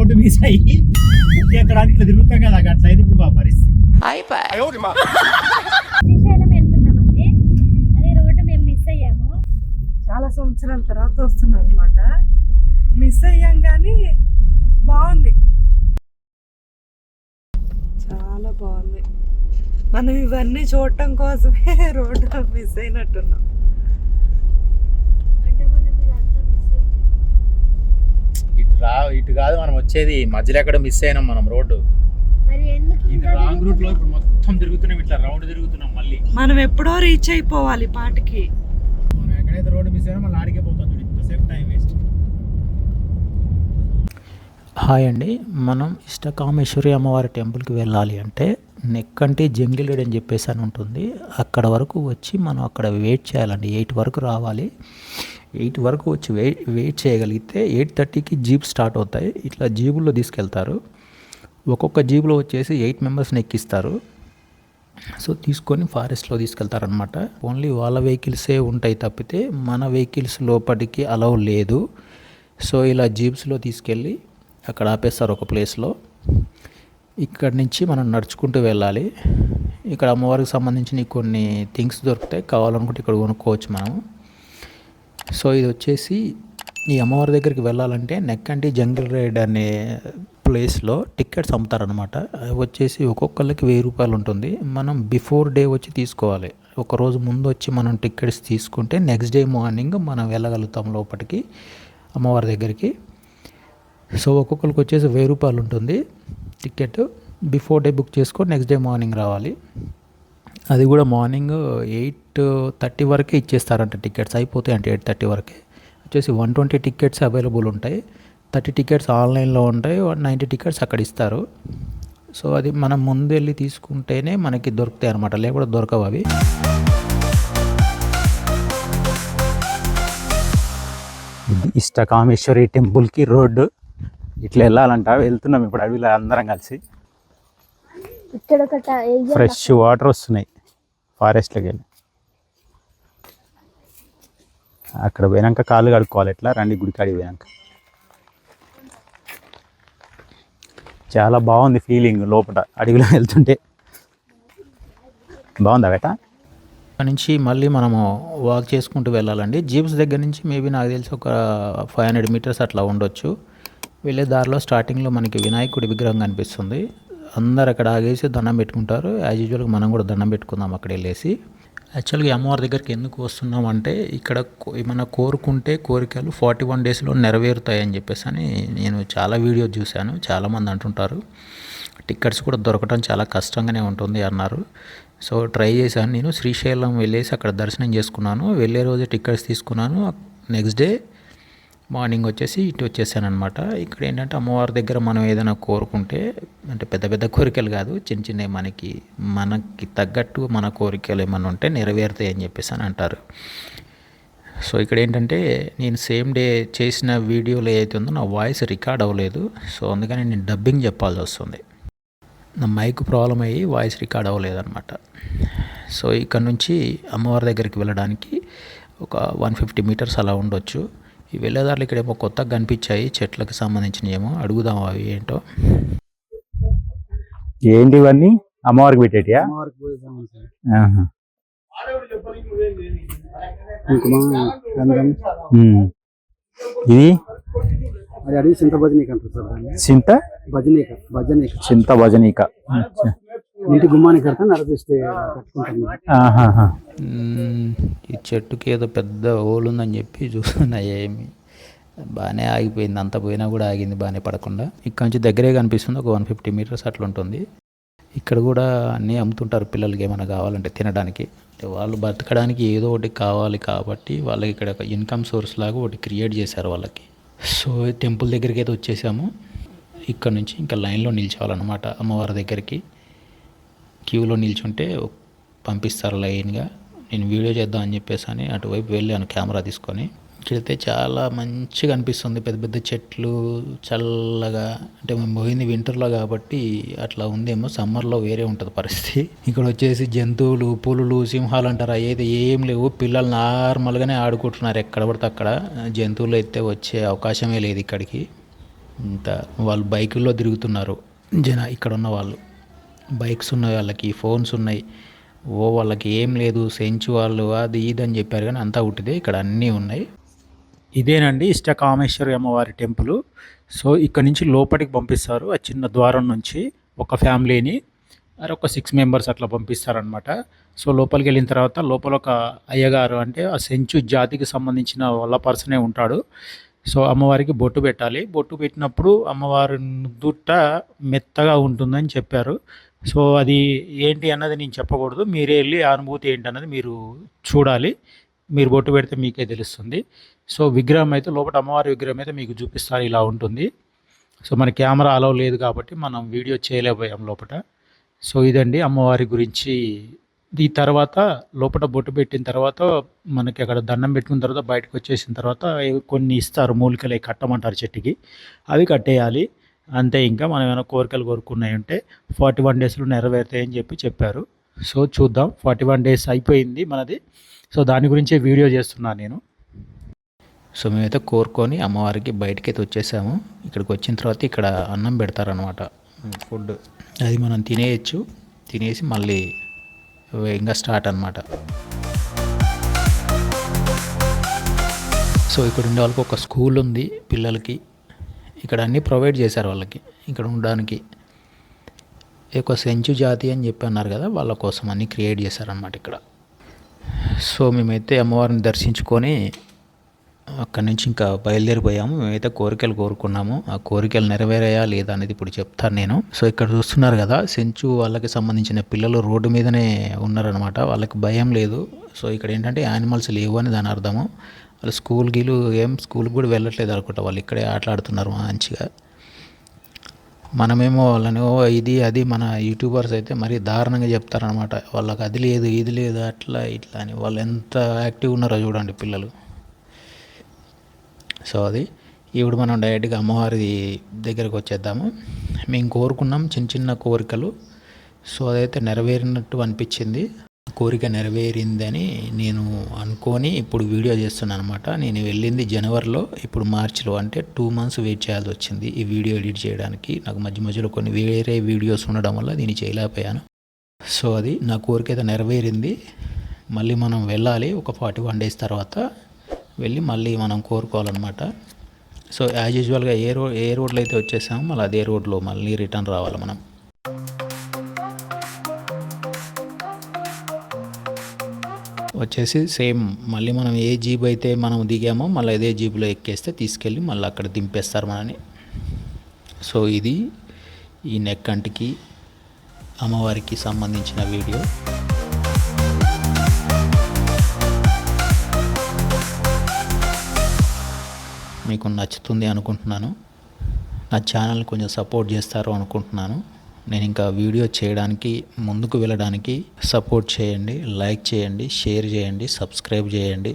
Road miss అయ్యి ఎక్కడానికి ఇట్లా తిరుగుతాం కదా అట్లా అయితే ఇప్పుడు మా పరిస్థితి శ్రీశైలం వెళ్తున్నామండి. అదే రోడ్డు మేము మిస్ అయ్యాము. చాలా సంవత్సరాల తర్వాత వస్తున్నాం అనమాట. మిస్ అయ్యాం కానీ బాగుంది, చాలా బాగుంది. మనం ఇవన్నీ చూడటం కోసమే రోడ్డు మిస్ అయినట్టున్నాం. అంటే మనం ఇదంతా మిస్ అయ్యాం. ఇటు కాదు మనం వచ్చేది, మధ్యలో ఎక్కడ మిస్ అయినాం మనం రోడ్డు. మరి ఎందుకు ఇది ఇంకా రాంగ్ రూట్ లో ఇప్పుడు మొత్తం తిరుగుతున్నాం, ఇట్లా రౌండ్ తిరుగుతున్నాం. మళ్ళీ మనం ఎప్పుడో రీచ్ అయిపోవాలి పాటికి. మనం ఎక్కడైతే రోడ్డు మిస్ అయినా మళ్ళీ ఆడికే పోతాం. ఇంతసేపు టైం వేస్ట్. హాయ్ అండి, మనం ఇష్టకామేశ్వరి అమ్మవారి టెంపుల్కి వెళ్ళాలి అంటే నెక్కంటి జంగిలేడ్ అని చెప్పేసి అని ఉంటుంది. అక్కడ వరకు వచ్చి మనం అక్కడ వెయిట్ చేయాలండి. 8 వరకు రావాలి. 8 వరకు వచ్చి వెయిట్ చేయగలిగితే 8:30కి జీప్ స్టార్ట్ అవుతాయి. ఇట్లా జీబుల్లో తీసుకెళ్తారు. ఒక్కొక్క జీబులో వచ్చేసి 8 మెంబర్స్ని ఎక్కిస్తారు. సో తీసుకొని ఫారెస్ట్లో తీసుకెళ్తారనమాట. ఓన్లీ వాళ్ళ వెహికల్సే ఉంటాయి తప్పితే మన వెహికల్స్ లోపలికి అలౌ లేదు. సో ఇలా జీప్స్లో తీసుకెళ్ళి అక్కడ ఆపేస్తారు ఒక ప్లేస్లో. ఇక్కడి నుంచి మనం నడుచుకుంటూ వెళ్ళాలి. ఇక్కడ అమ్మవారికి సంబంధించిన కొన్ని థింగ్స్ దొరుకుతాయి, కావాలనుకుంటే ఇక్కడ కొనుక్కోవచ్చు మనం. సో ఇది వచ్చేసి ఈ అమ్మవారి దగ్గరికి వెళ్ళాలంటే నెక్కంటి జంగిల్ రైడ్ అనే ప్లేస్లో టికెట్స్ అమ్ముతారనమాట. అవి వచ్చేసి ఒక్కొక్కరికి 1000 రూపాయలు ఉంటుంది. మనం బిఫోర్ డే వచ్చి తీసుకోవాలి. ఒకరోజు ముందు వచ్చి మనం టికెట్స్ తీసుకుంటే నెక్స్ట్ డే మార్నింగ్ మనం వెళ్ళగలుగుతాం లోపలికి అమ్మవారి దగ్గరికి. సో ఒక్కొక్కరికి వచ్చేసి 1000 రూపాయలు ఉంటుంది టికెట్. బిఫోర్ డే బుక్ చేసుకొని నెక్స్ట్ డే మార్నింగ్ రావాలి. అది కూడా మార్నింగ్ 8:30 వరకే ఇచ్చేస్తారంట. టికెట్స్ అయిపోతాయి అంటే 8:30 వరకే. వచ్చేసి 120 టికెట్స్ అవైలబుల్ ఉంటాయి. 30 టికెట్స్ ఆన్లైన్లో ఉంటాయి, 90 టికెట్స్ అక్కడ ఇస్తారు. సో అది మనం ముందు వెళ్ళి తీసుకుంటేనే మనకి దొరుకుతాయి అనమాట, లేకపోతే దొరకవు అవి. ఇది ఇష్టకామేశ్వరి టెంపుల్కి రోడ్డు. ఇట్లా వెళ్ళాలంట. వెళ్తున్నాం ఇప్పుడు అడవిలో అందరం కలిసి. ఇక్కడ ఒక ఫ్రెష్ వాటర్ వస్తున్నాయి ఫారెస్ట్లోకి వెళ్ళి. అక్కడ పోయినాక కాళ్ళు కడుక్కోవాలి. ఎట్లా రండి గుడికాడికి పోయినాక. చాలా బాగుంది ఫీలింగ్ లోపల అడవిలో వెళ్తుంటే. బాగుందా బేట? అక్కడ నుంచి మళ్ళీ మనము వాక్ చేసుకుంటూ వెళ్ళాలండి. జీప్స్ దగ్గర నుంచి మేబీ నాకు తెలిసి ఒక 500 మీటర్స్ అట్లా ఉండొచ్చు. వెళ్ళే దారిలో స్టార్టింగ్లో మనకి వినాయకుడి విగ్రహం కనిపిస్తుంది. అందరు అక్కడ ఆగేసి దండం పెట్టుకుంటారు. యాజ్ యూజువల్గా మనం కూడా దండం పెట్టుకుందాం అక్కడ వెళ్ళేసి. యాక్చువల్గా అమ్మవారి దగ్గరికి ఎందుకు వస్తున్నాం అంటే ఇక్కడ ఏమైనా కోరుకుంటే కోరికలు 41 డేస్లో నెరవేరుతాయని చెప్పేసి అని నేను చాలా వీడియో చూశాను. చాలామంది అంటుంటారు టికెట్స్ కూడా దొరకడం చాలా కష్టంగానే ఉంటుంది అన్నారు. సో ట్రై చేశాను. నేను శ్రీశైలం వెళ్ళేసి అక్కడ దర్శనం చేసుకున్నాను. వెళ్ళే రోజే టికెట్స్ తీసుకున్నాను. నెక్స్ట్ డే మార్నింగ్ వచ్చేసి ఇటు వచ్చేసాను అనమాట. ఇక్కడ ఏంటంటే అమ్మవారి దగ్గర మనం ఏదైనా కోరుకుంటే, అంటే పెద్ద పెద్ద కోరికలు కాదు, చిన్న చిన్నవి మనకి తగ్గట్టు మన కోరికలు ఏమైనా ఉంటే నెరవేరుతాయి అని చెప్పేసి అని అంటారు. సో ఇక్కడ ఏంటంటే నేను సేమ్ డే చేసిన వీడియోలో ఏదైతే ఉందో నా వాయిస్ రికార్డ్ అవ్వలేదు. సో అందుకని నేను డబ్బింగ్ చెప్పాల్సి వస్తుంది. నా మైక్ ప్రాబ్లం అయ్యి వాయిస్ రికార్డ్ అవ్వలేదు అనమాట. సో ఇక్కడ నుంచి అమ్మవారి దగ్గరికి వెళ్ళడానికి ఒక 150 మీటర్స్ అలా ఉండొచ్చు. ఈ వెళ్ళేదారులు ఇక్కడ ఏమో కొత్తగా కనిపించాయి, చెట్లకు సంబంధించిన ఏమో. అడుగుదాం అవి ఏంటో. ఏంటి ఇవన్నీ? అమ్మవారికి పెట్టేటియా? ఇది అది అడిగి చింత భజనీక అంటారు సార్. చింత భజనీక చింత భజనీక. ఇంటి గుమ్మానికి కడతా నడిపిస్తే కట్టుకుంటాను. ఈ చెట్టుకి ఏదో పెద్ద హోల్ ఉందని చెప్పి చూస్తున్నా. ఏమి బాగానే ఆగిపోయింది, అంత పోయినా కూడా ఆగింది బాగానే పడకుండా. ఇక్కడ నుంచి దగ్గరే కనిపిస్తుంది, ఒక 150 మీటర్స్ అట్లా ఉంటుంది. ఇక్కడ కూడా అన్నీ అమ్ముతుంటారు పిల్లలకి ఏమైనా కావాలంటే తినడానికి. అంటే వాళ్ళు బతకడానికి ఏదో ఒకటి కావాలి కాబట్టి వాళ్ళకి ఇక్కడ ఒక ఇన్కమ్ సోర్స్ లాగా ఒకటి క్రియేట్ చేశారు వాళ్ళకి. సో టెంపుల్ దగ్గరికి అయితే వచ్చేసాము. ఇక్కడ నుంచి ఇంకా లైన్లో నిల్చోవాలన్నమాట అమ్మవారి దగ్గరికి. క్యూలో నిల్చుంటే పంపిస్తారు లైన్గా. నేను వీడియో చేద్దామని చెప్పేసి అని అటువైపు వెళ్ళాను కెమెరా తీసుకొని. ఇక్కడైతే చాలా మంచిగా అనిపిస్తుంది, పెద్ద పెద్ద చెట్లు, చల్లగా. అంటే మేము పోయింది వింటర్లో కాబట్టి అట్లా ఉందేమో, సమ్మర్లో వేరే ఉంటుంది పరిస్థితి. ఇక్కడ వచ్చేసి జంతువులు, పులులు, సింహాలు అంటారు, అయితే ఏం లేవు. పిల్లలు నార్మల్గానే ఆడుకుంటున్నారు ఎక్కడ పడితే అక్కడ. జంతువులు అయితే వచ్చే అవకాశమే లేదు ఇక్కడికి. ఇంత వాళ్ళు బైకుల్లో తిరుగుతున్నారు ఇక్కడ ఉన్న వాళ్ళు. బైక్స్ ఉన్నాయి, వాళ్ళకి ఫోన్స్ ఉన్నాయి. వాళ్ళకి ఏం లేదు, సెంచు వాళ్ళు అది ఇది అని చెప్పారు కానీ అంతా ఉట్టిదే. ఇక్కడ అన్నీ ఉన్నాయి. ఇదేనండి ఇష్టకామేశ్వరి అమ్మవారి టెంపుల్. సో ఇక్కడ నుంచి లోపలికి పంపిస్తారు. ఆ చిన్న ద్వారం నుంచి ఒక ఫ్యామిలీని ఒక 6 మెంబర్స్ అట్లా పంపిస్తారనమాట. సో లోపలికి వెళ్ళిన తర్వాత లోపల ఒక అయ్యగారు, అంటే ఆ సెంచు జాతికి సంబంధించిన వాళ్ళ పర్సనే ఉంటాడు. సో అమ్మవారికి బొట్టు పెట్టాలి. బొట్టు పెట్టినప్పుడు అమ్మవారి దుట్ట మెత్తగా ఉంటుందని చెప్పారు. సో అది ఏంటి అన్నది నేను చెప్పకూడదు, మీరే వెళ్ళి ఆ అనుభూతి ఏంటన్నది మీరు చూడాలి. మీరు బొట్టు పెడితే మీకే తెలుస్తుంది. సో విగ్రహం అయితే లోపల అమ్మవారి విగ్రహం అయితే మీకు చూపిస్తారు, ఇలా ఉంటుంది. సో మన కెమెరా అలౌ లేదు కాబట్టి మనం వీడియో చేయలేకపోయాం లోపల. సో ఇదండి అమ్మవారి గురించి. ఈ తర్వాత లోపల బొట్టు పెట్టిన తర్వాత మనకి అక్కడ దండం పెట్టుకున్న తర్వాత బయటకు వచ్చేసిన తర్వాత కొన్ని ఇస్తారు, మూలికలు కట్టమంటారు చెట్టుకి, అవి కట్టేయాలి అంతే. ఇంకా మనం ఏమైనా కోరికలు కోరుకున్నాయి ఉంటే 41 డేస్లో నెరవేరుతాయని చెప్పారు. సో చూద్దాం. 41 డేస్ అయిపోయింది మనది. సో దాని గురించే వీడియో చేస్తున్నాను నేను. సో మేమైతే కోరుకొని అమ్మవారికి బయటకి అయితే వచ్చేసాము. ఇక్కడికి వచ్చిన తర్వాత ఇక్కడ అన్నం పెడతారనమాట, ఫుడ్. అది మనం తినేయచ్చు. తినేసి మళ్ళీ ఇంకా స్టార్ట్ అనమాట. సో ఇక్కడ ఉండే వాళ్ళకి ఒక స్కూల్ ఉంది పిల్లలకి. ఇక్కడ అన్నీ ప్రొవైడ్ చేశారు వాళ్ళకి ఇక్కడ ఉండడానికి. ఒక సెంచు జాతి అని చెప్పి అన్నారు కదా, వాళ్ళ కోసం అన్నీ క్రియేట్ చేశారనమాట ఇక్కడ. సో మేమైతే అమ్మవారిని దర్శించుకొని అక్కడి నుంచి ఇంకా బయలుదేరిపోయాము. మేమైతే కోరికలు కోరుకున్నాము. ఆ కోరికలు నెరవేరాయా లేదా అనేది ఇప్పుడు చెప్తాను నేను. సో ఇక్కడ చూస్తున్నారు కదా, సెంచు వాళ్ళకి సంబంధించిన పిల్లలు రోడ్డు మీదనే ఉన్నారనమాట. వాళ్ళకి భయం లేదు. సో ఇక్కడ ఏంటంటే యానిమల్స్ లేవు అని దాని అర్థము. వాళ్ళు స్కూల్కి కూడా వెళ్ళట్లేదు అనుకుంటా, వాళ్ళు ఇక్కడే ఆటలాడుతున్నారు మంచిగా. మనమేమో వాళ్ళని ఇది అది మన యూట్యూబర్స్ అయితే మరీ దారుణంగా చెప్తారనమాట. వాళ్ళకి అది లేదు ఇది లేదు అట్లా ఇట్లా అని. వాళ్ళు ఎంత యాక్టివ్ ఉన్నారో చూడండి పిల్లలు. సో అది ఇప్పుడు మనం డైరెక్ట్గా అమ్మవారి దగ్గరకు వచ్చేద్దాము. మేము కోరుకున్నాం చిన్న చిన్న కోరికలు. సో అదైతే నెరవేరినట్టు అనిపించింది. కోరిక నెరవేరిందని నేను అనుకొని ఇప్పుడు వీడియో చేస్తున్నాను అనమాట. నేను వెళ్ళింది జనవరిలో, ఇప్పుడు మార్చిలో, అంటే 2 months వెయిట్ చేయాల్సి వచ్చింది ఈ వీడియో ఎడిట్ చేయడానికి. నాకు మధ్యలో కొన్ని వేరే వీడియోస్ ఉండడం వల్ల దీన్ని చేయలేకపోయాను. సో అది నా కోరిక అయితే నెరవేరింది. మళ్ళీ మనం వెళ్ళాలి ఒక 41 days తర్వాత వెళ్ళి మళ్ళీ మనం కోరుకోవాలన్నమాట. సో యాజ్ యూజువల్గా ఏ రోడ్లో అయితే వచ్చేసామో మళ్ళీ అదే రోడ్లో మళ్ళీ రిటర్న్ రావాలి మనం. వచ్చేసి సేమ్ మళ్ళీ మనం ఏ జీప్ అయితే మనం దిగామో మళ్ళీ అదే జీప్లో ఎక్కేస్తే తీసుకెళ్ళి మళ్ళీ అక్కడ దింపేస్తారు మనని. సో ఇది ఈ నెక్కంటికి అమ్మవారికి సంబంధించిన వీడియో. మీకు నచ్చుతుంది అనుకుంటున్నాను. నా ఛానల్ కొంచెం సపోర్ట్ చేస్తారు అనుకుంటున్నాను. నేను ఇంకా వీడియో చేయడానికి ముందుకు వెళ్ళడానికి సపోర్ట్ చేయండి, లైక్ చేయండి, షేర్ చేయండి, సబ్స్క్రైబ్ చేయండి.